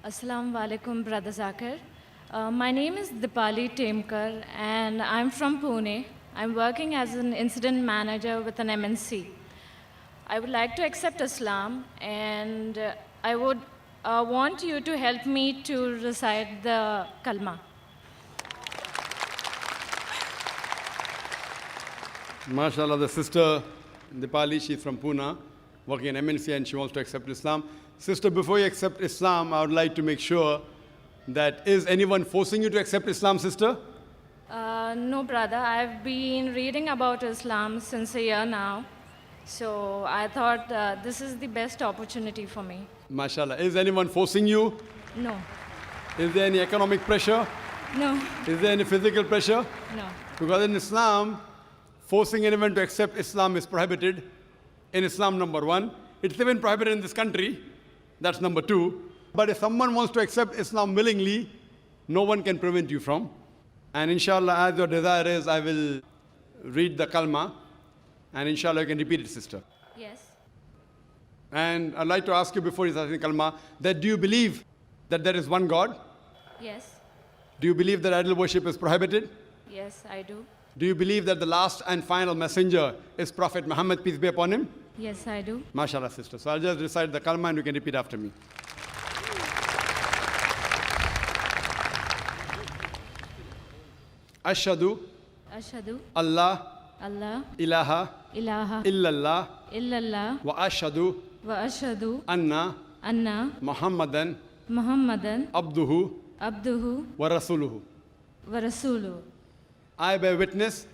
Assalamu alaikum, Brother Zakir. My name is Deepali Temkar and I'm from Pune. I'm working as an incident manager with an MNC. I would like to accept Islam and I would want you to help me to recite the kalma. MashaAllah, the sister Deepali, she's from Pune, working in MNC and she wants to accept Islam. Sister, before you accept Islam, I would like to make sure that is anyone forcing you to accept Islam, sister? No, brother. I've been reading about Islam since a year now. So I thought this is the best opportunity for me. MashaAllah. Is anyone forcing you? No. Is there any economic pressure? No. Is there any physical pressure? No. Because in Islam, forcing anyone to accept Islam is prohibited. In Islam, number one. It's even prohibited in this country. That's number two. But if someone wants to accept Islam willingly, no one can prevent you from. And inshallah, as your desire is, I will read the kalma. And inshallah, you can repeat it, sister. Yes. And I'd like to ask you before you start the kalma, that do you believe that there is one God? Yes. Do you believe that idol worship is prohibited? Yes, I do. Do you believe that the last and final messenger is Prophet Muhammad, peace be upon him? Yes, I do. MashaAllah, sister. So I'll just recite the kalma and you can repeat after me. Ashhadu Ashhadu Allah Allah ilaha ilaha illallah illallah wa ashhadu wa ashhadu anna anna Muhammadan Muhammadan abduhu abduhu wa rasuluhu. wa rasuluhu. I bear witness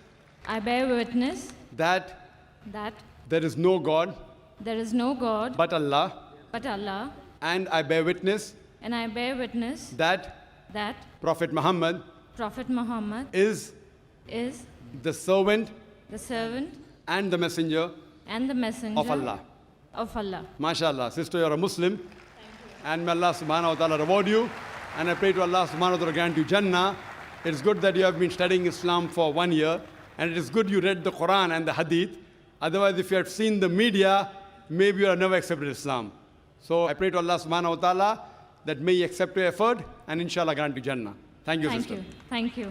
I bear witness that that there is no God there is no God but Allah, but Allah, and I bear witness and I bear witness that that Prophet Muhammad Prophet Muhammad is is the servant the servant and the messenger and the messenger of Allah. Of Allah. MashaAllah. Sister, you're a Muslim. And may Allah subhanahu wa ta'ala reward you. And I pray to Allah subhanahu wa ta'ala grant you Jannah. It's good that you have been studying Islam for 1 year. And it is good you read the Quran and the Hadith. Otherwise, if you had seen the media, maybe you have never accepted Islam. So I pray to Allah subhanahu wa ta'ala that may He accept your effort and inshallah grant you Jannah. Thank you, sister. Thank you. Thank you.